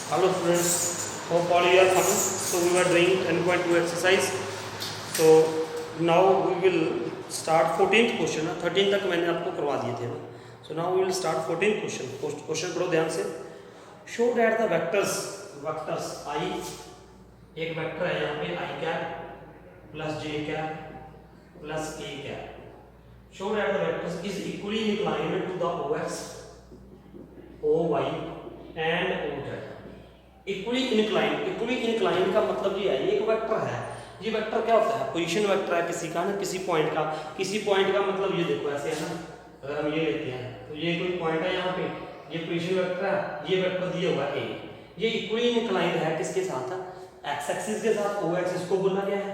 Hello students, hope all you are coming. So we were doing 10.2 exercise. So now we will start 14th question. 13 तक मैंने आपको करवा दिए थे ना. So now we will start 14th question. Question पढ़ो ध्यान से. Show that the vectors I, एक वेक्टर है यहाँ पे I cap plus J cap plus K cap. Show that the vectors is equally inclined to the OX, OY and OZ. Equally inclined का मतलब ये है, एक वेक्टर है. ये वेक्टर क्या होता है? पोजीशन वेक्टर है किसी का ना, किसी पॉइंट का मतलब ये देखो ऐसे है ना. अगर हम ये लेते हैं तो ये कोई पॉइंट है यहाँ पे, ये पोजीशन वेक्टर है, ये वेक्टर दिया हुआ है ए. ये इक्वली इंक्लाइंड है किसके साथ? एक्स एक्सिस के साथ. ओ एक्सिस को बोलना क्या है?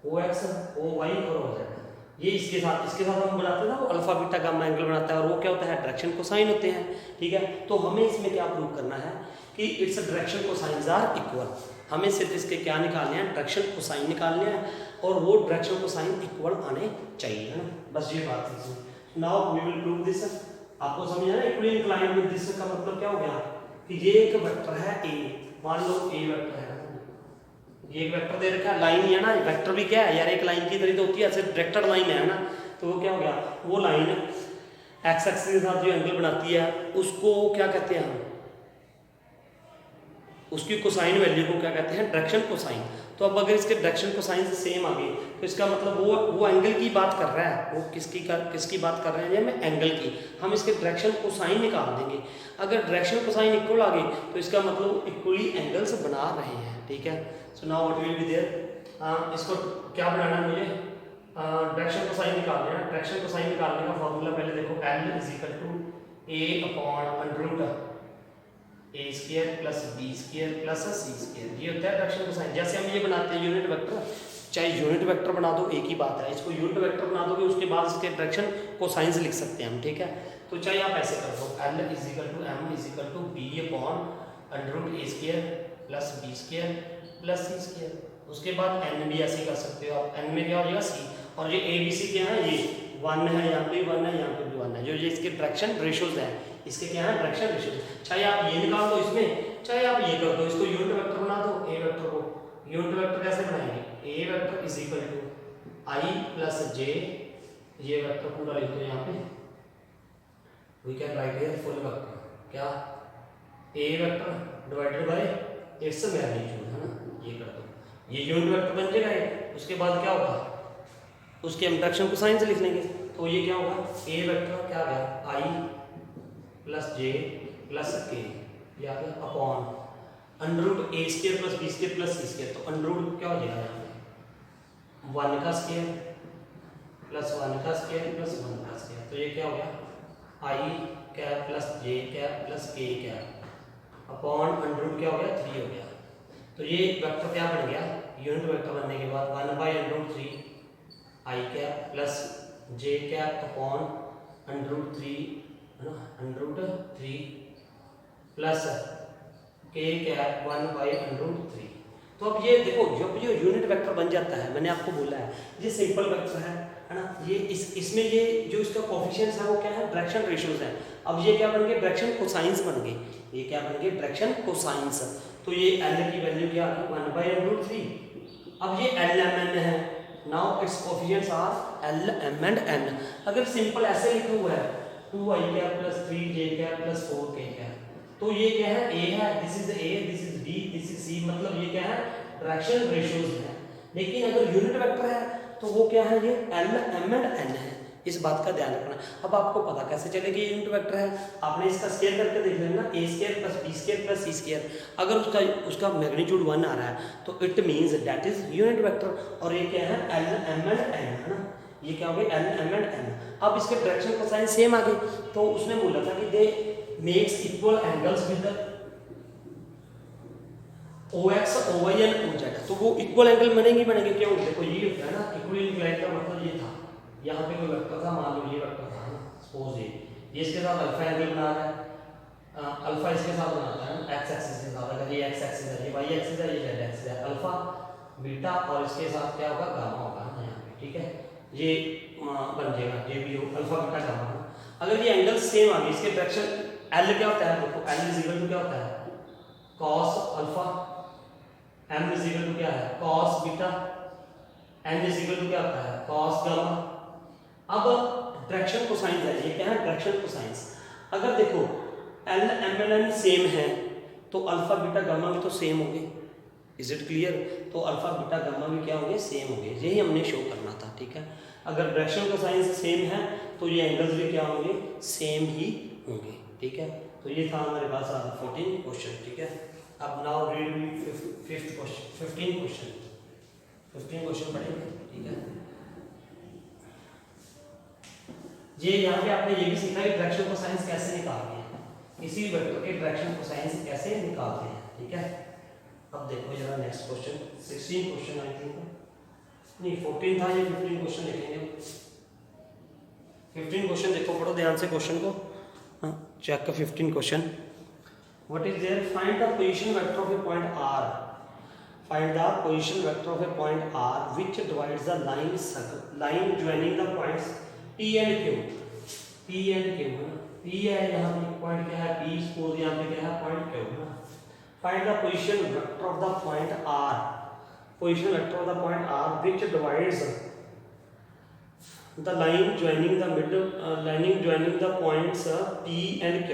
ओ एक्स, ओ वाई और ओ जेड. ये इसके साथ हम बनाते हैं ना, वो अल्फा बीटा गामा एंगल बनाता है, और वो क्या होता है? डायरेक्शन कोसाइन होते हैं. ठीक है, तो हमें इसमें क्या प्रूव करना है कि it's direction cosines are equal. हमें सिर्फ इसके क्या निकालने हैं? डायरेक्शन कोसाइन निकालने हैं, और वो डायरेक्शन कोसाइन इक्वल आने चाहिए, है ना. बस ये बात है. Now we will prove this. आपको समझ आया? इक्वली इंक्लाइंड विद दिस का मतलब क्या हो गया कि ये एक वेक्टर है ए. मान लो ए वेक्टर है, ये एक वेक्टर दे रखा है, लाइन है ना. वेक्टर भी क्या है यार? एक लाइन की तरह तो होती है, ऐसे डायरेक्टेड लाइन है ना. तो वो क्या हो गया? वो लाइन एक्स एक्सिस के साथ जो एंगल बनाती है उसको क्या कहते हैं हम? उसकी कोसाइन वैल्यू को क्या कहते हैं? Direction cosine. तो अब अगर इसके डायरेक्शन कोसाइन से सेम आ गई तो इसका मतलब वो एंगल की बात कर रहा है. वो किसकी बात कर रहे हैं? हमें एंगल की. हम इसके डायरेक्शन कोसाइन निकाल देंगे. अगर डायरेक्शन कोसाइन इक्वल आ गई तो इसका मतलब इक्वली एंगल्स बना रहे हैं. ठीक है. So now what will be there? इसको क्या बनाना है मुझे? डायरेक्शन कोसाइन निकालना है. डायरेक्शन कोसाइन निकालने का फॉर्मूला पहले देखो. L = A upon √a² plus b² plus c². ये होता है डायरेक्शन कोसाइन. जैसे हम ये बनाते हैं यूनिट वेक्टर, चाहे यूनिट वेक्टर बना दो एक ही बात है. इसको यूनिट वेक्टर बना दोगे उसके बाद इसके डायरेक्शन कोसाइंस लिख सकते हैं हम. ठीक है. तो चाहे आप ऐसे कर दो. L = M = b upon √a² plus b² plus c². उसके बाद n भी ऐसे कर सकते हो आप. n में क्या हो जाएगा? c. और ये a b c क्या है? ये 1 है, यहाँ पे 1 है, यहाँ पे भी 1 है. जो ये इसके डायरेक्शन रेशियोज हैं, इसके क्या है? Direction ratios. चाहे आप ये निकाल दो इसमें, चाहे आप ये कर दो. इसको यूनिट वेक्टर बना दो. ए वेक्टर को यूनिट वेक्टर कैसे बनाएंगे? A vector = i plus j. ये वेक्टर पूरा लिख दो यहाँ पे. We can write here full vector. क्या? A vector divided by its magnitude, है ना. ये कर दो. ये यूनिट वेक्टर बन जाएगा. उसके बाद क्या होगा? उसके हम डायरेक्शन कोसाइन से लिख लेंगे. तो ये क्या होगा? ए वेक्टर क्या आ गया? i plus j plus k. ये आ गया upon √a² plus b² plus c². तो √ क्या हो जाएगा यहाँ पे? 1 का स्क्वायर प्लस 1 का स्क्वायर प्लस 1 का स्क्वायर. तो ये क्या हो गया? i cap plus j cap plus k cap upon √ क्या हो गया? 3 हो गया. तो ये वेक्टर क्या बन गया? यूनिट वेक्टर बनने के बाद 1/√3 i cap plus j cap upon √3, है ना, √3 प्लस k कैप 1/√3. तो अब ये देखो, जब ये यूनिट वेक्टर बन जाता है, मैंने आपको बोला है ये सिंपल वेक्टर है ना. ये इसमें ये जो इसका कोफिशिएंट्स है वो क्या है? डायरेक्शन रेशियोज है. अब ये क्या बन गए? डायरेक्शन कोसाइंस बन गए. ये क्या बन गए? Direction cosines. तो ये L की वैल्यू क्या आ गई? 1/√3. अब ये LMN है. Now its coefficients are L, M and N. अगर सिंपल ऐसे लिखा हुआ है 2i cap plus 3j cap plus 4k cap, तो ये क्या है? A है. This is A, this is B, this is C. मतलब ये क्या है? डायरेक्शन रेशियोज है. लेकिन अगर यूनिट वेक्टर है तो वो क्या है? ये L, M एंड N है. इस बात का ध्यान रखना. अब आपको पता कैसे चलेगी यूनिट वेक्टर है? आपने इसका स्क्वायर करके देख लेना. a² plus b² plus c². अगर उसका मैग्नीट्यूड 1 आ रहा है तो it means that is unit vector. और ये क्या है? L, M एंड N, है ना. ये क्या हो गया? L, M and N. अब इसके डायरेक्शन कोसाइन सेम आ गए. तो उसने बोला था कि दे makes equal angles with OX, OY and OZ. तो वो इक्वल एंगल बनेंगे. क्यों? देखो ये होता है ना, इक्वली इंक्लाइंड का मतलब ये था. यहाँ पे कोई वेक्टर था, मान लो ये वेक्टर था ना, सपोज ये इसके साथ अल्फा एंगल बना रहा है. अल्फा इसके साथ बनाता है एक्स एक्सिस के साथ. अगर ये एक्स एक्सिस है, ये वाई एक्सिस है, ये जेड एक्सिस है. अल्फा बीटा और इसके साथ क्या होगा? गामा होगा ना यहाँ पे. ठीक है. ये बन जाएगा ये भी हो अल्फा बीटा गामा. अगर ये एंगल सेम आ गए, इसके डायरेक्शन L क्या होता है? देखो L = क्या होता है? Cos alpha, m is equal to क्या है cos beta, n is equal to क्या होता है कॉस गामा। अब डायरेक्शन कोसाइंस है, ये क्या है डायरेक्शन कोसाइंस। अगर देखो L M N N same है तो अल्फा बीटा गामा भी तो सेम होंगे, इज इट क्लियर। तो अल्फा बीटा गामा भी क्या होंगे सेम होंगे, यही हमने शो करना था, ठीक है। अगर डायरेक्शन कोसाइंस सेम है तो ये एंगल्स भी क्या होंगे सेम ही होंगे, ठीक है। तो ये था हमारे पास 14 क्वेश्चन, ठीक है। अब now read fifth question, 15 question पढ़ेंगे, ठीक है। ये यहाँ पे आपने ये भी सीखा कि डायरेक्शन कोसाइंस कैसे निकालते हैं, किसी भी वेक्टर के डायरेक्शन कोसाइंस कैसे निकालते हैं, ठीक है। अब देखो जरा next question, 16 question I think, नहीं 14 था, ये 15 क्वेश्चन लिखेंगे। 15 क्वेश्चन देखो, पढ़ो ध्यान से क्वेश्चन को, चेक का 15 question. What is there, find the position vector of a point R, find the position vector of a point R which divides the line joining the points P and Q, P and Q है ना, P है यहाँ पे point क्या है P, suppose यहाँ पे क्या है पॉइंट Q है ना। Find the position vector of the point R, position vector of the point R which divides the line joining the joining the points P and Q,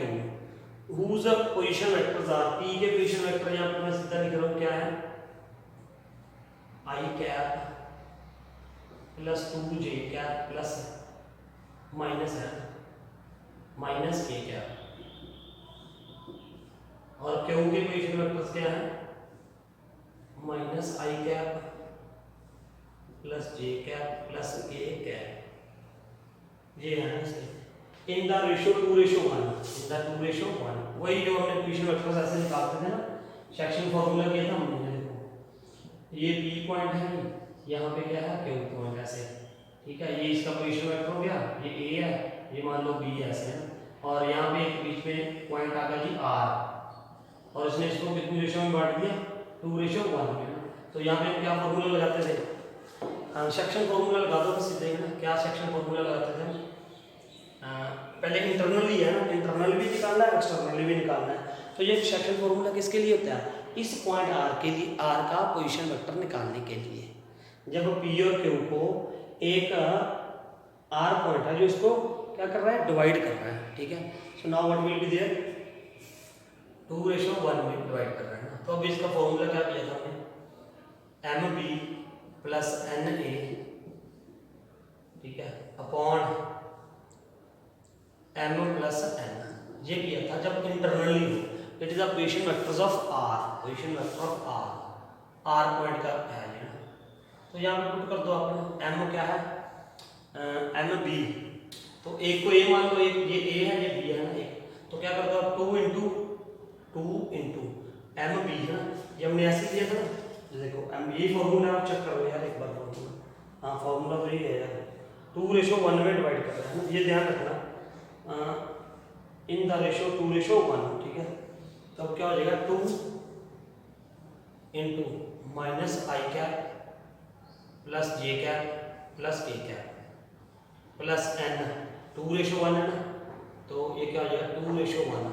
whose position vectors are, P के position vector यहाँ पे मैं सीधा लिख रहा हूँ क्या है I cap plus 2j cap plus minus है माइनस k कैप, और Q के पोजीशन वेक्टर्स क्या है minus I cap plus j cap plus k cap, ये है ना इसके in the ratio 2:1, in the 2:1, वही जो हमने पोजीशन वेक्टर्स ऐसे निकालते थे ना, सेक्शन फार्मूला किया था हमने। देखो ये P पॉइंट है, यहाँ पे क्या है Q पॉइंट ऐसे, ठीक है। ये इसका पोजीशन वेक्टर हो गया, ये A है, ये मान लो B ऐसे है, और यहाँ पे एक बीच में पॉइंट आ गया जी R, और इसने इसको कितनी रेशियो में बांट दिया 2:1 में। तो यहाँ पे हम क्या फॉर्मूला लगाते थे, सेक्शन फॉर्मूला लगा दो सीधे ना, क्या सेक्शन फॉर्मूला लगाते थे पहले इंटरनली है ना, इंटरनल भी निकालना है एक्सटर्नली भी निकालना है। तो ये सेक्शन फॉर्मूला किसके लिए होता है, इस पॉइंट R के लिए, R का पोजीशन वेक्टर निकालने के लिए। जब P और Q को एक R पॉइंट है जो इसको क्या कर रहा है डिवाइड कर रहा है, ठीक है। So now what will be there 2:1 में डिवाइड कर रहा है ना। तो अब इसका फॉर्मूला क्या किया था हमने, MB प्लस NA, ठीक है, अपॉन M प्लस N, ये किया था जब इंटरनली हो। It is the position vectors of R, position vector of R point का है ये। तो यहाँ पे पुट कर दो आपने, M क्या है MB, तो एक को A मान लो, एक ये A है ये B है ना एक, तो क्या कर दो आप 2 इंटू MB है ना, ये हमने ऐसे किया था ना। देखो M ये फॉर्मूला आप चेक करो यार एक बार फॉर्मूला, हाँ फॉर्मूला तो ये है यार, 2:1 में डिवाइड कर रहा है ना, ये ध्यान रखना इन द रेशियो 2:1, ठीक है। तो अब क्या हो जाएगा 2 into minus I cap plus j cap plus k cap plus n, 2:1 है ना, तो ये क्या हो जाएगा 2:1।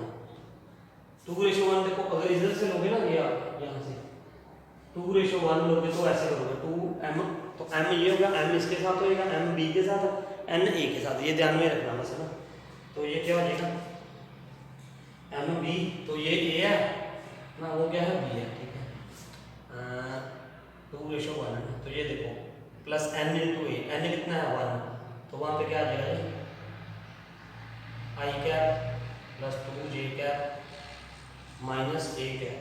2:1 देखो अगर इधर से लोगे ना, ये आप यहाँ से 2:1 लोगे तो ऐसे करोगे 2m, तो m ये होगा, m इसके साथ होएगा, m b के साथ, n a के साथ, ये ध्यान में रखना बस है ना। तो ये क्या हो जाएगा m b, तो ये a है ना, वो क्या है b है, ठीक है। 2:1 है ना, तो ये देखो प्लस n इंटू ए, n कितना है 1, तो वहाँ पे क्या आ जाएगा I cap plus 2j cap minus a cap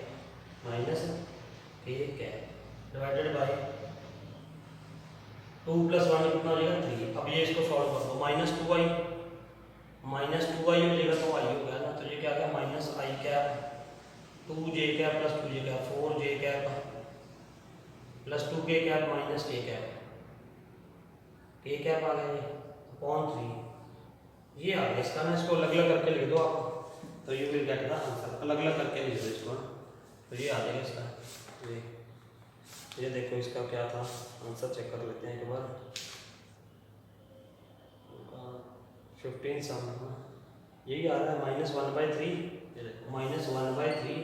minus a cap divided by 2 + 1 कितना हो जाएगा 3। अब ये इसको सॉल्व कर दो, -2i हो जाएगा, तो i हो गया ना, तो ये क्या आ गया minus I cap 2j cap plus 2j cap 4j cap plus 2k cap minus k cap, k cap आ गया ये अपॉन 3, ये आ गया इसका ना। इसको अलग अलग करके लिख दो आप, तो you will get the answer, अलग अलग करके लिख दो इसको, तो ये आ जाएगा इसका। ये देखो इसका क्या था आंसर, चेक कर लेते हैं एक बार। 15 सम यही आ रहा है -1/3, ये देखो -1/3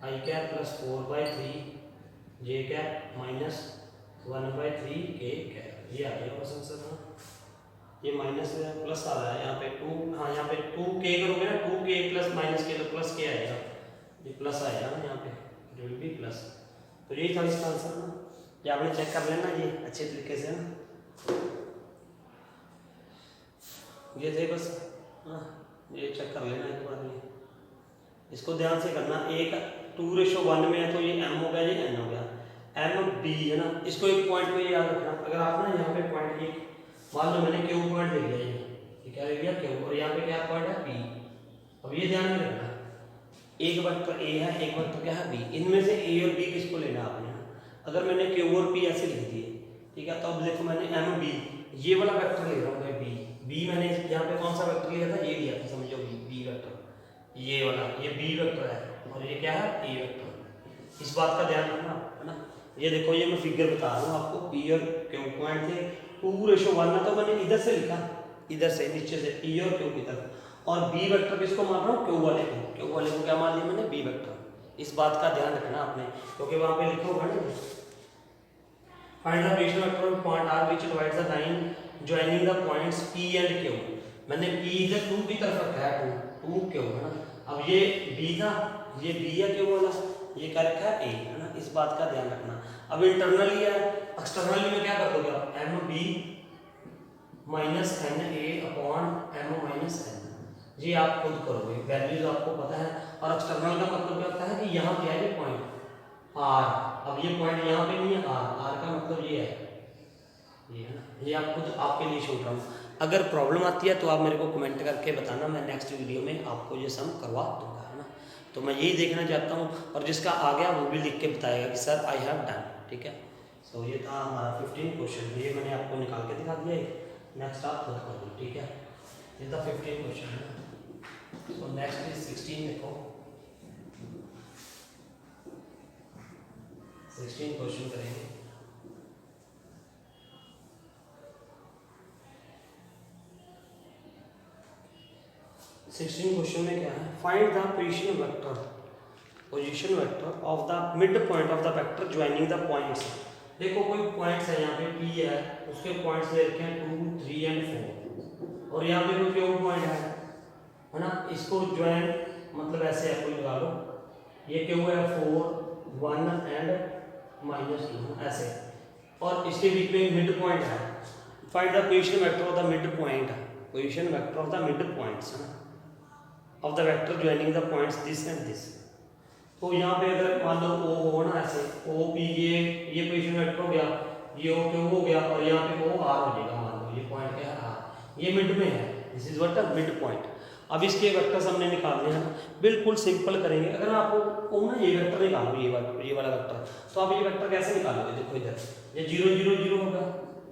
I cap plus 4/3 J cap minus 1/3 के कैप। ये आ गया क्वेश्चन सर। हाँ ये माइनस प्लस आ रहा है यहाँ पे 2, हाँ यहाँ पे 2k करोगे ना, 2k प्लस माइनस के तो प्लस के आएगा, ये प्लस आएगा ना यहाँ पे, इट विल बी प्लस। तो यही था इसका आंसर ना, ये आपने चेक कर लेना ये अच्छे तरीके से ना, ये थे बस। हाँ ये चेक कर लेना एक बार, ये इसको ध्यान से करना। एक 2:1 में है तो ये m हो गया, ये n हो गया, m b है ना। इसको एक पॉइंट पे याद रखना, अगर आप ना यहाँ पे पॉइंट एक मान लो मैंने क्यू पॉइंट ले लिया, ये क्या ले लिया क्यू, और यहाँ पे क्या पॉइंट है p। अब ये ध्यान में रखना, एक वेक्टर a है, एक वेक्टर क्या है b, इनमें से a और b किसको लेना आपने। अगर मैंने q और p ऐसे लिख दिए, ठीक है, तो अब देखो मैंने m b ये वाला वेक्टर ले रहा हूँ मैं, b मैंने यहाँ पे कौन सा वेक्टर लिया था, ये लिया था, समझो b वेक्टर, ये वाला ये b वेक्टर है, और ये क्या है a वेक्टर। इस बात का ध्यान रखना है ना। ये देखो ये मैं फिगर बता रहा हूँ आपको, p और q पॉइंट थे 2:1 ना, तो मैंने इधर से लिखा, इधर से नीचे से p और q की तरफ, और b वेक्टर किसको मान रहा हूँ, q वाले को, q वाले को क्या मान लिया मैंने, b वेक्टर। इस बात का ध्यान रखना आपने, क्योंकि वहां पे लिखा होगा ना, find the position vector of point r which divides the line joining the points p and q। मैंने p इधर 2 की तरफ रखा है, 2q है ना। अब ये b था, ये b है q वाला, ये क्या रखा है a है ना, इस बात का ध्यान रखना। अब इंटरनली है, एक्सटर्नली में क्या कर दोगे आप, m b minus n a upon m minus n, ये आप खुद करोगे, वैल्यूज आपको पता है। और एक्सटर्नल का मतलब क्या होता है कि यहाँ क्या है ये पॉइंट r, अब ये पॉइंट यहाँ पे नहीं है r का मतलब ये है, ये है ना, ये आप खुद आपके लिए छोड़ रहा हूँ। अगर प्रॉब्लम आती है तो आप मेरे को कमेंट करके बताना, मैं नेक्स्ट वीडियो में आपको ये सम करवा दूंगा, है ना। तो मैं यही देखना चाहता हूँ, और जिसका आ गया वो भी लिख के बताएगा कि सर आई हैव डन, ठीक है। सो ये था हमारा 15 क्वेश्चन, ये मैंने आपको निकाल के दिखा दिया, नेक्स्ट आप खुद कर दो, ठीक है। ये था 15 क्वेश्चन है ना। सो नेक्स्ट इज 16, देखो 16 क्वेश्चन करेंगे। क्वेश्चन में क्या है, find the position vector of the mid point of the vector joining the points. देखो कोई पॉइंट्स है, यहाँ पे P है, उसके पॉइंट्स ले रखे हैं 2, 3 एंड 4, और यहाँ पे कोई क्यू पॉइंट है ना। इसको ज्वाइन मतलब ऐसे है, कोई लगा लो, ये क्यू है 4, 1 एंड -2 ऐसे, और इसके बीच में मिड पॉइंट है। Find the position vector of the mid point, position vector of the mid points है ना, of the vector joining the points this and this. तो यहाँ पे अगर मान लो O हो ना, ऐसे O P, ये पोजीशन वेक्टर हो गया, ये O Q हो गया, और यहाँ पे O R हो जाएगा, मान लो ये पॉइंट क्या है R, ये मिड में है, this is what mid point. अब इसके वेक्टर्स हमने निकालने हैं, बिल्कुल सिंपल करेंगे। अगर मैं आपको ना ये वेक्टर निकालो, ये वाला वेक्टर, तो आप ये वेक्टर कैसे निकालोगे, देखो इधर ये 0 0 0 होगा,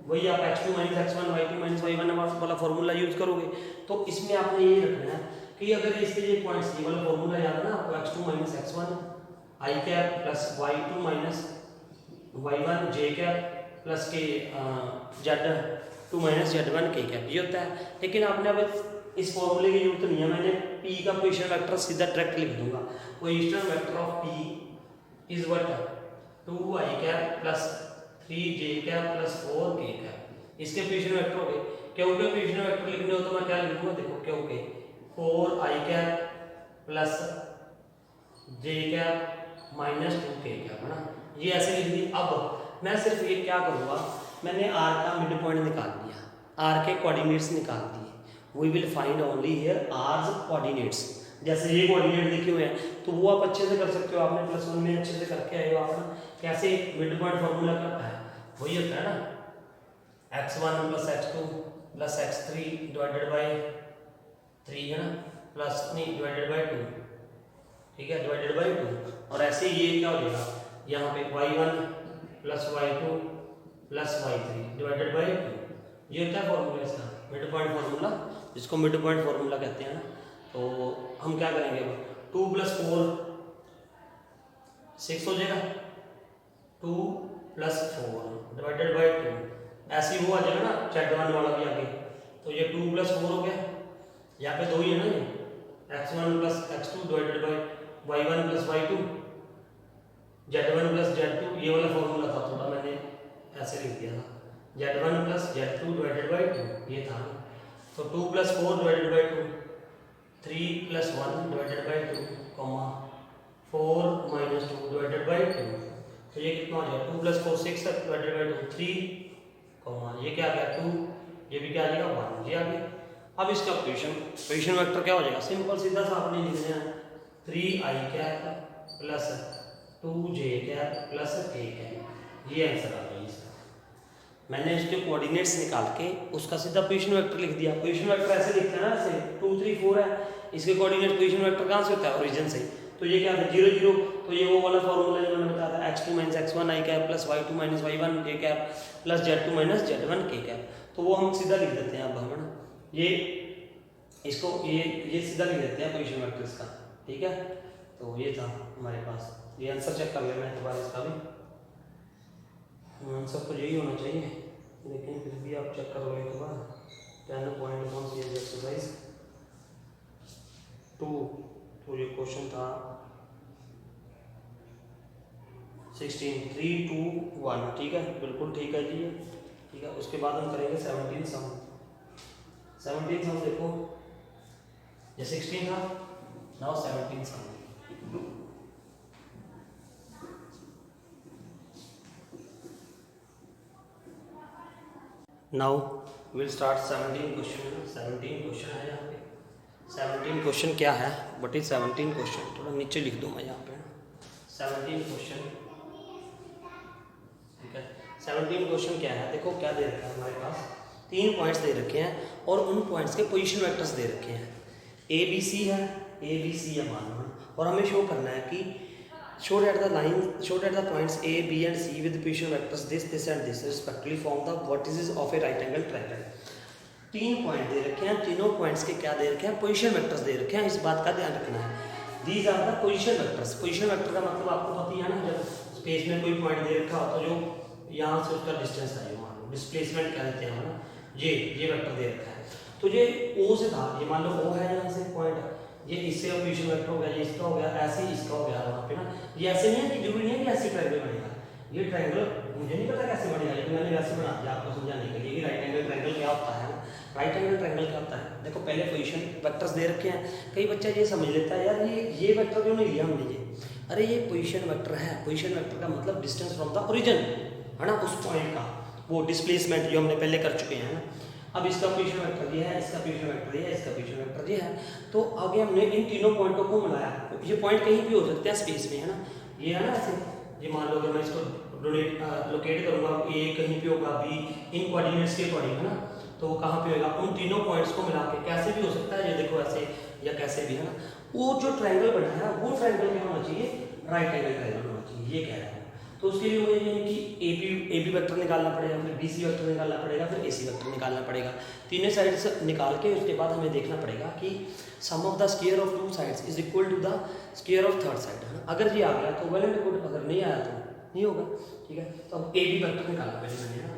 वही आप x2 - x1 y2 - y1 वाला फॉर्मूला यूज करोगे। तो इसमें आपने ये रखना है कि अगर इसके ये पॉइंट्स, ये वाला फॉर्मूला याद है ना आपको, x2 - x1 i cap plus y2 - y1 j cap plus के z2 - z1 k कैप, ये होता है। लेकिन आपने अब इस फॉर्मूले की जरूरत नहीं है, मैंने p का पोजीशन वेक्टर सीधा डायरेक्ट लिख दूंगा। Position vector of p is what 2i cap plus 3j cap plus 4k cap, इसके पोजीशन वेक्टर हो गए। क्योंकि पोजीशन वेक्टर लिखने हो तो मैं क्या लिखूंगा, देखो क्योंकि 4i cap plus j cap minus 2k cap है ना, ये ऐसे लिख दी। अब मैं सिर्फ ये क्या करूँगा, मैंने r का मिड पॉइंट निकाल लिया, r के कोऑर्डिनेट्स निकाल दिए। We will find only here r's coordinates. जैसे ये कोऑर्डिनेट लिखे हुए हैं तो वो आप अच्छे से कर सकते हो, आपने +1 में अच्छे से करके आए हो आप ना। कैसे मिड पॉइंट फॉर्मूला करता है, वही होता है ना, x1 + x2 + x3 divided by 3 है ना, प्लस नहीं डिवाइडेड बाय 2, ठीक है, डिवाइडेड बाय 2। और ऐसे ये क्या हो जाएगा, यहाँ पे y1 + y2 + y3 divided by 2, ये होता है फॉर्मूला इसका, मिड पॉइंट फार्मूला, जिसको मिड पॉइंट फार्मूला कहते हैं ना। तो हम क्या करेंगे, 2 + 4 6 हो जाएगा, 2 + 4 डिवाइडेड बाय 2, ऐसे ही वो आ जाएगा ना Z1 वाला भी आगे। तो ये 2 + 4 हो गया, यहाँ पे 2 ही है ना, ये x1 + x2 divided by y1 + y2 ये वाला फॉर्मूला था, थोड़ा मैंने ऐसे लिख दिया था, Z1 plus Z2 divided by 2 ये था। तो 2 plus 4 divided by 2, 3 plus 1 divided by 2, 4 minus 2 divided by 2। तो ये कितना हो जाएगा 2 प्लस 4 6 डिवाइडेड बाई 2 3, ये क्या आ गया 2, ये भी क्या आ जाएगा 1, ये आ गया। अब इसका पोजीशन वेक्टर क्या हो जाएगा, सिंपल सीधा सा आपने लिखना है 3i cap plus 2j cap plus k cap, ये आंसर आ गया इसका। मैंने इसके कोऑर्डिनेट्स निकाल के उसका सीधा पोजीशन वेक्टर लिख दिया। पोजीशन वेक्टर ऐसे लिखते हैं ना, ऐसे 2 3 4 है, इसके कोऑर्डिनेट पोजीशन वेक्टर कहाँ से होता है, ओरिजिन से। तो ये क्या है 0 0, तो ये वो वाला फॉर्मूला जो मैंने बताया था x2 minus x1 i cap plus y2 minus y1 k cap plus z2 minus z1 k cap. तो वो हम सीधा लिख देते हैं अब हम ना, ये इसको ये सीधा लिख देते हैं पोजीशन वेक्टर इसका, ठीक है। तो ये था हमारे पास, ये आंसर चेक कर लेना एक बार इसका भी, आंसर तो यही होना चाहिए, लेकिन फिर भी आप चेक करो एक बार। 10.1 एक्सरसाइज 2, तो ये क्वेश्चन था 16 3 2 1, ठीक है, बिल्कुल ठीक है जी, ठीक है। उसके बाद हम करेंगे 17 सम। 17 सम देखो, ये 16 था, now 17 sum. Now will start 17 question. 17 question है यहाँ पे। 17 क्वेश्चन क्या है, व्हाट इज 17 क्वेश्चन, थोड़ा नीचे लिख दूँ मैं यहाँ पे 17 क्वेश्चन, ठीक है। 17 क्वेश्चन क्या है, देखो क्या दे रखा है हमारे पास, 3 पॉइंट्स दे रखे हैं और उन पॉइंट्स के पोजीशन वेक्टर्स दे रखे हैं। ए बी सी है, ए बी सी है मान लो, और हमें शो करना है कि show that the points A, B and C with position vectors this and this respectively form the vertices of a right angle triangle। 3 point दे रखे हैं, तीनों पॉइंट्स के क्या दे रखे हैं, पोजीशन वेक्टर्स दे रखे हैं, इस बात का ध्यान रखना है। These are the position vectors. Position vector का मतलब आपको पता ही है ना, जब स्पेस में कोई पॉइंट दे रखा हो तो जो यहाँ से उसका डिस्टेंस है, मान लो डिस्प्लेसमेंट कह देते हैं ना, ये वेक्टर दे रखा है। तो ये O से था, ये मान लो O है यहाँ से पॉइंट, ये इससे पोजीशन वेक्टर हो गया, ये इसका हो गया, ऐसे ही इसका हो गया वहाँ पे ना। ये ऐसे नहीं है कि जरूरी नहीं है कि ऐसे ट्रायंगल बनेगा, ये ट्रायंगल मुझे नहीं पता कैसे बनेगा, लेकिन मैंने वैसे बना दिया आपको समझाने के लिए कि राइट एंगल ट्रायंगल क्या होता है। राइट एंगल ट्रायंगल क्या होता है, देखो पहले पोजीशन वेक्टर्स दे रखे हैं। कई बच्चा ये समझ लेता है यार ये वेक्टर क्यों नहीं लिया हमने, ये अरे ये पोजीशन वेक्टर है। पोजीशन वेक्टर का मतलब डिस्टेंस फ्रॉम द ओरिजिन है ना, उस पॉइंट का वो डिस्प्लेसमेंट जो हमने पहले कर चुके हैं ना। अब इसका पोजीशन वेक्टर ये है, इसका पोजीशन वेक्टर ये है, इसका पोजीशन वेक्टर ये है। तो आगे हमने इन तीनों पॉइंटों को मिलाया। ये पॉइंट कहीं भी हो सकते हैं स्पेस में, है ना, ये है ना ऐसे, ये मान लो अगर मैं इसको लोकेट करूंगा, ए कहीं पे होगा, बी इन कोऑर्डिनेट्स के अकॉर्डिंग, है ना, तो वो कहाँ पे होगा, उन तीनों पॉइंट्स को मिला के कैसे भी हो सकता है, ये देखो ऐसे या कैसे भी, है ना। वो जो ट्रायंगल बना है वो ट्रायंगल क्या होना चाहिए, राइट एंगल ट्रायंगल होना चाहिए, ये कह रहा है। तो उसके लिए मुझे यानी कि ए बी वेक्टर निकालना पड़ेगा, फिर बी सी वेक्टर निकालना पड़ेगा, फिर ए सी वेक्टर निकालना पड़ेगा। तीनों साइड्स निकाल के उसके बाद हमें देखना पड़ेगा कि sum of the square of 2 sides is equal to the square of third side, है ना। अगर ये आ गया तो वेल एंड गुड, अगर नहीं आया तो नहीं होगा, ठीक है। तो अब ए बी वेक्टर निकालना पहले मैंने ना,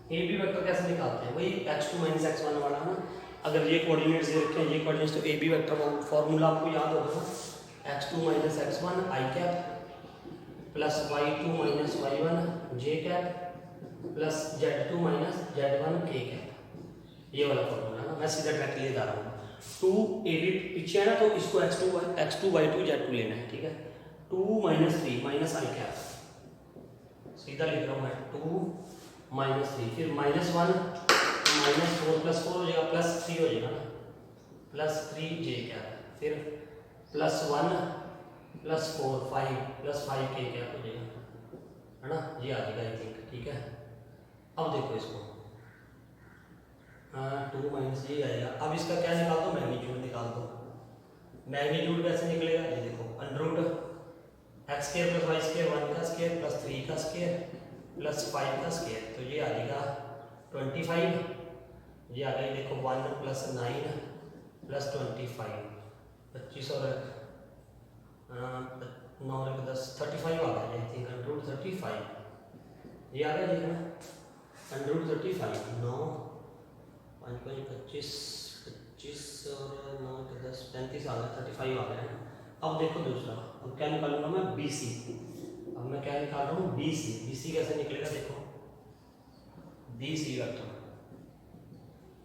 ए बी वेक्टर कैसे निकालते हैं, वही x2 माइनस x1 वाला है ना। अगर ये कोऑर्डिनेट्स दे रखे हैं, ये कोऑर्डिनेट्स, तो ए बी वेक्टर फॉर्मूला आपको याद होगा ना, x2 minus x1 i cap plus y2 minus y1 j cap plus z2 minus z1 k cap, ये वाला फॉर्मूला है ना। मैं सीधा डायरेक्ट ले जा रहा हूँ, 2 ए बी पीछे है ना, तो इसको x2 y2 z2 लेना है, ठीक है। 2 माइनस 3 माइनस i कैप, सीधा लिख रहा हूँ मैं 2 माइनस 3, फिर माइनस 1 माइनस 4 प्लस 4 हो जाएगा, प्लस 3 हो जाएगा ना, प्लस 3 j कैप, फिर प्लस 1 प्लस 4 5 प्लस 5 के क्या हो जाएगा, है ना, ये आ जाएगा आई थिंक, ठीक है। अब देखो इसको 2 माइनस ये आएगा। अब इसका क्या निकाल दो, मैग्नीट्यूड निकाल दो। मैग्नीट्यूड कैसे निकलेगा, ये देखो under root x square plus y square 1 का स्क्वायर प्लस 3 का स्क्वायर प्लस 5 का स्क्वायर, तो ये आ जाएगा 25, ये आ गया देखो 1 प्लस 9 प्लस 25 25 और 9 10 35 आ गया आई थिंक, अंडर रूट 35 ये आ गया, देखना अंडर रूट 35 9 5 5 25 25 और 9 10 35 आ गया, 35 आ गया है। अब देखो दूसरा, अब क्या निकालूंगा मैं, बी सी। अब अब मैं क्या निकाल रहा हूँ, बी सी। बी सी कैसे निकलेगा, देखो B C vector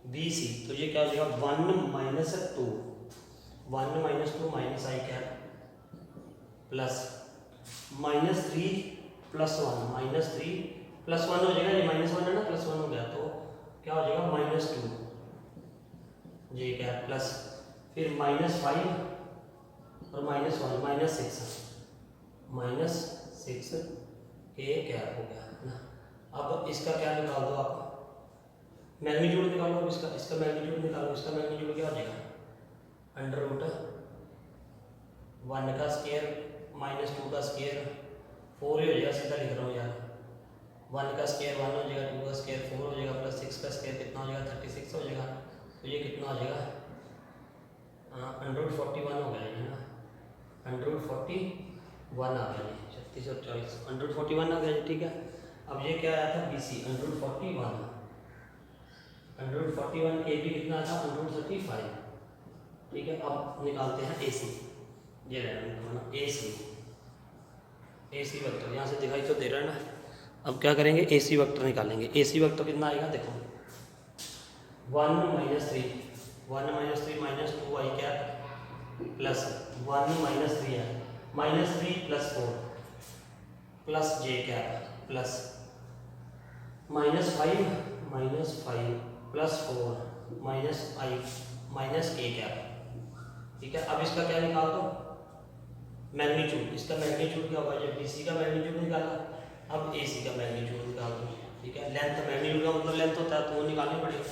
B C, तो ये क्या हो जाएगा 1 minus 2, 1 minus 2 minus I cap plus -3 plus 1, -3 plus 1 हो जाएगा, ये -1 है ना, प्लस 1 हो गया, तो क्या हो जाएगा -2 जे कैप प्लस फिर -5 और -1 -6 के कैप हो गया ना। अब इसका क्या निकाल दो आप, मैग्नीट्यूड निकालो। अब इसका मैग्नीट्यूड निकालो। इसका मैग्नीट्यूड क्या हो जाएगा, √1 का स्क्वायर -2 का स्क्वायर 4 ही हो जाएगा, सीधा लिख रहा हूँ यार। 1 का स्क्वायर 1 हो जाएगा, 2 का स्क्वायर 4 हो जाएगा, प्लस 6 का स्क्वायर कितना हो जाएगा 36 हो जाएगा। तो ये कितना हो जाएगा 141 हो गया है ना, 141 आ गया, 36 और 40 141 आ गया, ठीक है। अब ये क्या आया था, बी सी 141 ए बी कितना था 135, ठीक है। अब निकालते हैं ए सी, ये रहना ए सी वेक्टर, यहाँ से दिखाई तो दे रहा है ना। अब क्या करेंगे, ए सी वेक्टर निकालेंगे। ए सी वेक्टर कितना आएगा, देखो 1 माइनस 3 -2 आई कैप प्लस 1 -3 है, -3 प्लस 4 प्लस जे कैप प्लस -5 प्लस 4 माइनस आई माइनस के कैप, ठीक है। अब इसका क्या निकाल दो, मैग्नीट्यूड। इसका मैग्नीट्यूड क्या होगा, जब बी सी का मैग्नीट्यूड निकाला, अब ए सी का मैग्नीट्यूड निकाल दो, ठीक है। लेंथ, मैग्नीट्यूड का मतलब लेंथ होता है, तो वो निकालनी पड़ेगा।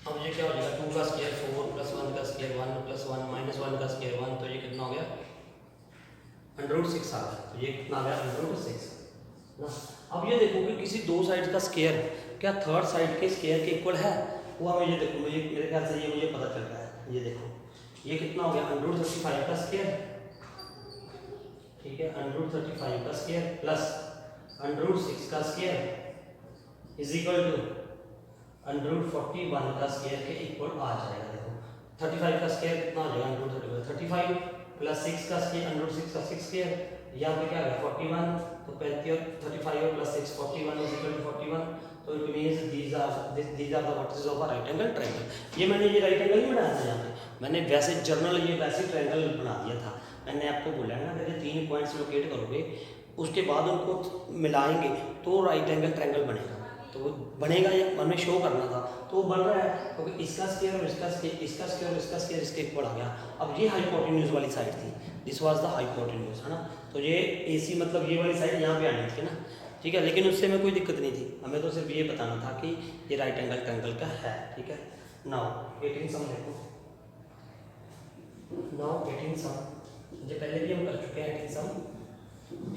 अब ये क्या हो जाएगा, 2 का स्क्वायर 4 प्लस 1 का स्क्वायर 1 प्लस 1 -1 का स्क्वायर 1, तो ये कितना हो गया √6 आ गया। तो ये कितना आ गया √6 ना। अब ये देखो कि किसी दो साइड का स्क्वायर क्या थर्ड साइड के स्क्वायर के इक्वल है, वो हमें ये देखो, मुझे मेरे ख्याल से ये मुझे पता चल रहा है। ये देखो ये कितना हो गया √35 का स्क्वायर, ठीक है, √35 का स्क्वायर प्लस √6 का स्क्वायर इज इक्वल टू √41 का स्क्वायर के इक्वल आ जाएगा। देखो 35 का स्क्वायर कितना हो जाएगा √35 प्लस 6 का स्क्वायर √6 का 6 स्क्वायर, यहाँ पे क्या आ गया 41, तो 35 और प्लस 6 41 इज इक्वल टू 41। तो it means these are the vertices of a right angle triangle. ये मैंने ये राइट एंगल नहीं बनाया था यहाँ पे, मैंने वैसे जर्नल ये वैसे ट्रायंगल बना दिया था। मैंने आपको बोला है ना, अगर ये 3 पॉइंट्स लोकेट करोगे उसके बाद उनको मिलाएंगे तो राइट एंगल ट्रायंगल बनेगा। तो वो बनेगा, ये हमें शो करना था, तो वो बन रहा है क्योंकि इसका स्क्वायर और इसका स्क्वायर, इसका स्क्वायर और इसका स्क्वायर इसके इक्वल आ गया। अब ये हाइपोटेन्यूज वाली साइड थी, दिस वाज द हाइपोटेन्यूज, है ना। तो ये AC मतलब ये वाली साइड यहाँ पे आनी थी ना, ठीक है। लेकिन उससे हमें कोई दिक्कत नहीं थी, हमें तो सिर्फ ये बताना था कि ये राइट एंगल ट्रायंगल का है, ठीक है। नाउ 18 सम देखो, नाउ 18 सम ये पहले भी हम कर चुके हैं 18 सम।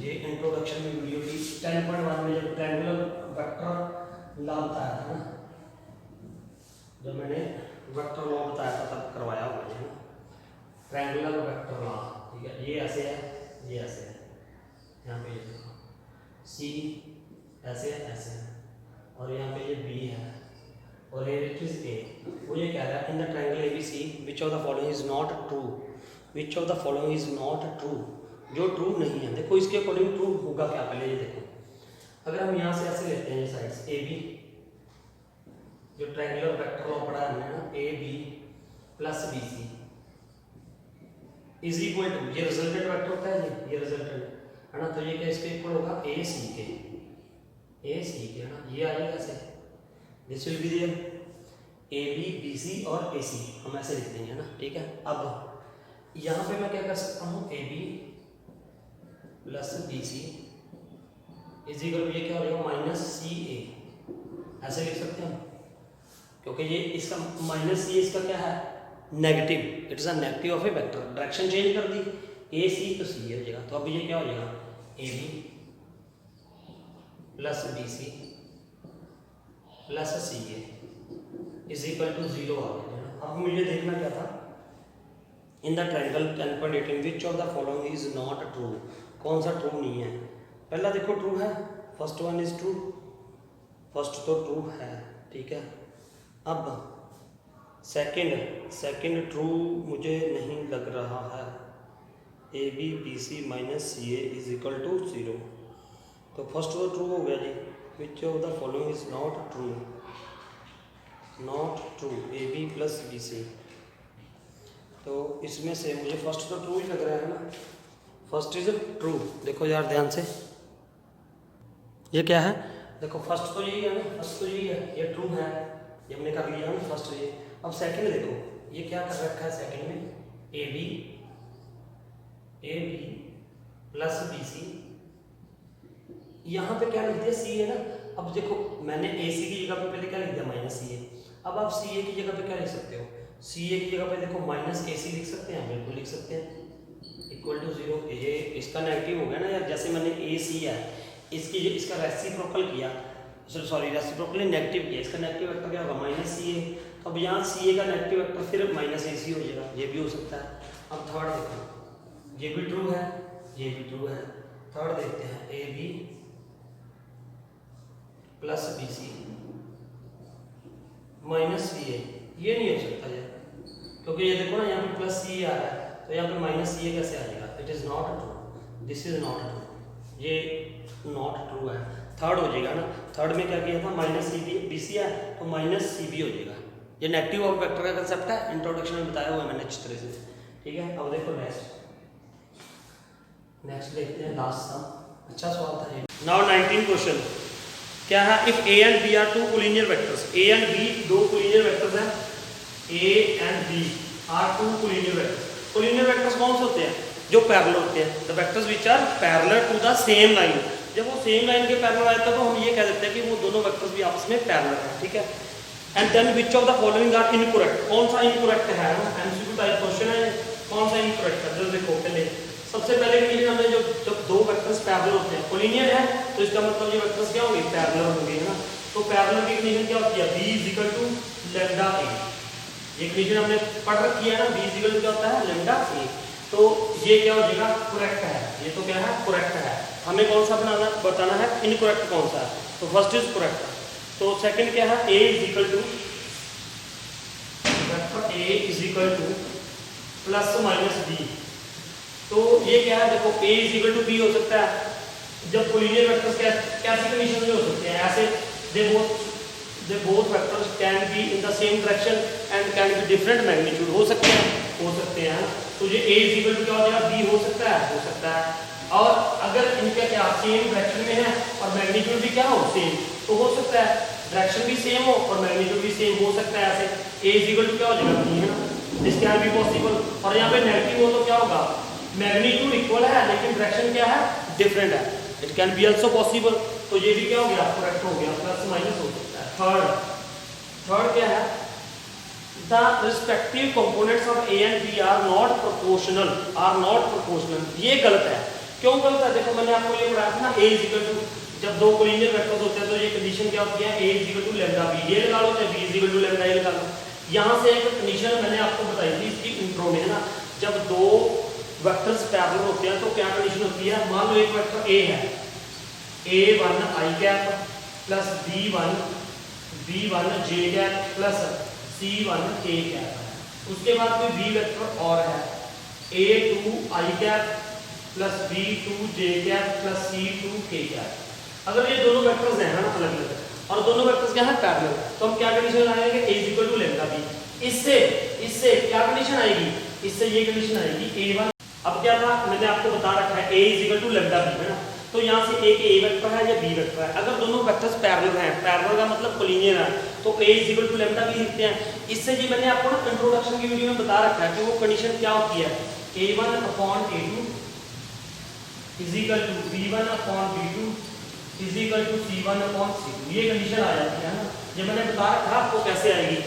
ये इंट्रोडक्शन में वीडियो की 10.1 में जब ट्रायंगुलर वेक्टर लॉ बताया था ना, जब मैंने वेक्टर लॉ बताया था तब करवाया हुआ है ना, ट्रायंगुलर वेक्टर लॉ, ठीक है। ये ऐसे है, ये ऐसे है, यहाँ पे ये देखो C ऐसे है, ऐसे है, और यहाँ पे ये B है और ये इट इज A। वो ये कह रहा है इन the triangle ABC which of the following is not true, which of the following is not true, जो ट्रू नहीं है। देखो इसके अकॉर्डिंग ट्रू होगा क्या, पहले ये देखो, अगर हम यहाँ से ऐसे लेते हैं ये साइड्स AB, जो ट्रायंगुलर वेक्टर लॉ पढ़ा है हमने ना, AB plus BC is equal to, ये रिजल्टेंट वेक्टर होता है, ये रिजल्टेंट है ना, तो ये क्या इसके इक्वल होगा AC के, है ना। ये आ जाएगा ऐसे, this will be there AB BC और AC, हम ऐसे लिख देंगे ना, ठीक है। अब यहाँ पे मैं क्या कर सकता हूँ, AB plus BC is equal to, ये क्या हो जाएगा -CA, ऐसे लिख सकते हैं क्योंकि ये इसका -C इसका क्या है negative, it is a negative of A vector, direction change कर दी, AC तो C हो जाएगा। तो अब ये क्या हो जाएगा AB plus BC plus CA is equal to 0 आ गया। अब मुझे देखना क्या था, in the triangle 10.18 which of the following is not true, कौन सा ट्रू नहीं है। पहला देखो ट्रू है, first one is true, first तो ट्रू है, ठीक है। अब सेकंड ट्रू मुझे नहीं लग रहा है, A B B C minus C A is equal to 0। तो फर्स्ट तो ट्रू हो गया ji, which of the following is not true, not true A B plus B C. तो इसमें से मुझे फर्स्ट तो ट्रू ही लग रहा है ना, फर्स्ट इज ट्रू। देखो यार ध्यान से, ये क्या है, देखो फर्स्ट तो यही है ना, फर्स्ट तो यही है, ये ट्रू है, ये हमने कर लिया ना फर्स्ट ये। अब सेकंड देखो, ये क्या कर रखा है सेकंड में, A B plus B C, यहाँ पे क्या लिख दिया सी है ना। अब देखो मैंने ए सी की जगह पे पहले क्या लिख दिया माइनस सी ए, अब आप सी ए की जगह पे क्या लिख सकते हो, सी ए की जगह पे देखो माइनस ए सी लिख सकते हैं, बिल्कुल लिख सकते हैं, इक्वल टू 0। ये इसका नेगेटिव हो गया ना यार, जैसे मैंने ए सी है इसकी इसका रेसिप्रोकल किया, सॉरी रेसिप्रोकल नेगेटिव किया, इसका नेगेटिव वेक्टर क्या होगा माइनस सी ए। तो अब यहाँ सी ए का नेगेटिव वेक्टर फिर माइनस ए सी हो जाएगा, ये भी हो सकता है। अब थर्ड देखो, ये भी ट्रू है, ये भी ट्रू है। थर्ड देखते हैं, A B plus B C minus C A, ये नहीं हो सकता यार, क्योंकि ये देखो ना यहाँ पे प्लस सी ए आ रहा है, तो यहाँ पे माइनस सी ए कैसे आ जाएगा, it is not true, this is not true, ये नॉट ट्रू है। थर्ड हो जाएगा ना, थर्ड में क्या किया था minus C B B C है, तो माइनस सी बी हो जाएगा। ये नेगेटिव ऑफ वेक्टर का कंसेप्ट है, इंट्रोडक्शन में बताया हुआ है मैंने अच्छी तरह से, ठीक है। अब देखो नेक्स्ट देखते हैं लास्ट सम, अच्छा सवाल था ये। नाउ 19 क्वेश्चन क्या है, if A and B are two collinear vectors, A and B दो कोलिनियर वेक्टर्स हैं, A and B are two collinear vectors. Collinear vectors कौन से होते हैं, जो पैरेलल होते हैं, the vectors which are parallel to the same line. जब वो सेम लाइन के पैरेलल आए तो हम ये कह देते हैं कि वो दोनों वेक्टर्स भी आपस में पैरेलल हैं, ठीक है। And then which of the following are incorrect, कौन सा इनकरेक्ट है ना, एमसीक्यू टाइप क्वेश्चन है, कौन सा इनकरेक्ट है। जरा देखो पहले सबसे पहले कंडीशन हमने जो जब दो वेक्टर्स पैरेलल होते हैं, कोलिनियर है, तो इसका मतलब ये वेक्टर्स क्या होंगे, पैरेलल होंगे, है ना। तो पैरेलल की कंडीशन क्या होती है, b equal to lambda a, ये कंडीशन हमने पढ़ रखी है ना, b इक्वल टू क्या होता है लैम्डा a। तो ये क्या हो जाएगा, करेक्ट है, ये तो क्या है करेक्ट है। हमें कौन सा बताना है इनकरेक्ट कौन सा है, तो फर्स्ट इज करेक्ट। तो सेकंड क्या है, a equal to vector a equal to plus minus b। तो ये क्या है, देखो a इक्वल टू b हो सकता है जब कोलिनियर वेक्टर्स कैसी कंडीशन में हो सकते हैं, ऐसे they both vectors can be in the same direction and can be different magnitude, हो सकते हैं। तो ये a इक्वल टू क्या हो जाएगा, b हो सकता है। और अगर इनका क्या सेम डायरेक्शन में है और मैग्नीट्यूड भी क्या हो सेम, तो हो सकता है डायरेक्शन भी सेम हो और मैग्नीट्यूड भी सेम हो सकता है। ऐसे a इक्वल टू क्या हो जाएगा b, है ना, दिस कैन बी पॉसिबल। और यहाँ पे नेगेटिव हो तो क्या होगा, मैग्नीट्यूड इक्वल है लेकिन डायरेक्शन क्या है डिफरेंट है, it can be also possible. तो ये भी क्या हो गया, करेक्ट हो गया, प्लस माइनस हो सकता है। थर्ड क्या है, the respective components of A and B are not proportional, ये गलत है। क्यों गलत है, देखो मैंने आपको ये पढ़ाया था ना, a इक्वल टू जब दो कोलिनियर वेक्टर्स होते हैं तो ये कंडीशन क्या होती है, a equal to lambda b, ये लगा लो, चाहे b equal to lambda a लगा लो। यहाँ से एक कंडीशन मैंने आपको बताई थी इसकी इंट्रो में, है ना, जब दो वेक्टर्स पैरेलल होते हैं तो क्या कंडीशन होती है, मान लो एक वेक्टर a है, a1 i cap plus b1 j cap plus c1 k cap, उसके बाद कोई b वेक्टर और है, a2 i cap plus b2 j cap plus c2 k cap. अगर ये दोनों वेक्टर्स हैं ना अलग अलग और दोनों वेक्टर्स क्या है पैरेलल, तो हम क्या कंडीशन लगाएंगे, a equal to lambda b। इससे क्या कंडीशन आएगी, इससे ये कंडीशन आएगी a1। अब क्या था, मैंने आपको बता रखा है a equal to lambda b, है ना, तो यहाँ से एक a वेक्टर है या b वेक्टर है, अगर दोनों वेक्टर्स पैरेलल हैं, पैरेलल का मतलब कोलिनियर है, तो a equal to lambda b लिखते हैं। इससे ये मैंने आपको ना इंट्रोडक्शन की वीडियो में बता रखा है कि वो कंडीशन क्या होती है, a1 upon a2 is equal to b1 upon b2 is equal to c1 upon c2, ये कंडीशन आ जाती है ना। ये मैंने बता रखा है आपको कैसे आएगी,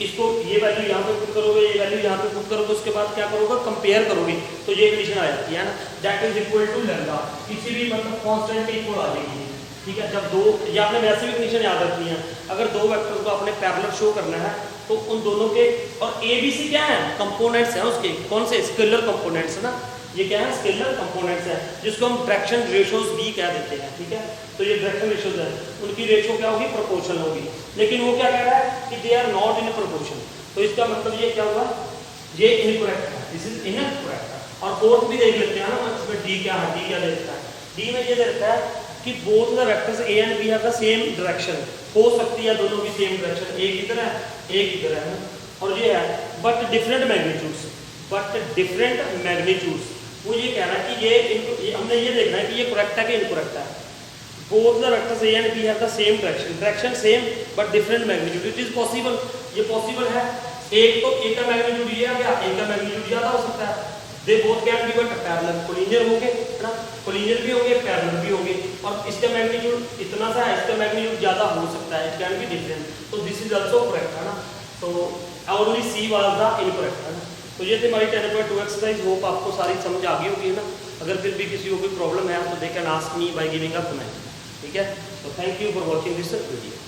इसको ये वैल्यू यहाँ पे पुट करोगे, ये वैल्यू यहाँ पे पुट करोगे, उसके बाद क्या करोगे कंपेयर करोगे, तो ये कंडीशन आ जाती है ना, that is equal to lambda, किसी भी मतलब कांस्टेंट के इक्वल आ जाएगी, ठीक है। जब दो, ये आपने वैसे भी कंडीशन याद रखनी है, अगर दो वेक्टर को आपने पैरेलल शो करना है तो उन दोनों के, और ए बी सी क्या है कंपोनेंट्स हैं उसके, कौन से स्केलर कंपोनेंट्स है ना, ये क्या है स्केलर कंपोनेंट्स है, जिसको हम डायरेक्शन रेशियोज भी कह देते हैं, ठीक है। तो ये डायरेक्शन रेशियोज है, उनकी रेशियो क्या होगी, प्रोपोर्शनल होगी, लेकिन वो क्या कह रहा है कि they are not in proportion, तो इसका मतलब ये क्या हुआ, ये इनकरेक्ट है, दिस इज इनकरेक्ट है। और फोर्थ भी देख लेते हैं ना, इसमें डी क्या देता है। डी में ये देता है कि both the vectors A and B have the same direction, हो सकती है दोनों की सेम डायरेक्शन, एक इधर है एक इधर है ना, और ये है बट डिफरेंट मैग्नीट्यूड्स, वो ये कह रहा है कि ये हमने ये देखना है कि ये करेक्ट है कि इनकरेक्ट है। Both the vectors A and B have the same direction same but different magnitude, it is possible, ये पॉसिबल है। एक का मैग्नीट्यूड ये आ गया, एक का मैग्नीट्यूड ज्यादा हो सकता है। They both can be but parallel, collinear होंगे है ना, कोलिनियर भी होंगे पैरेलल भी होंगे, और इसका मैग्नीट्यूड इतना सा है, इसका मैग्नीट्यूड ज्यादा हो सकता है, इट कैन बी डिफरेंट, तो दिस इज आल्सो करेक्ट है ना। तो only she was the incorrect है ना। तो ये थी हमारी 10.2 एक्सरसाइज, होप आपको सारी समझ आ गई होगी है ना। अगर फिर भी किसी को कोई प्रॉब्लम है तो they can ask me by giving a comment, ठीक है। तो thank you for watching this video.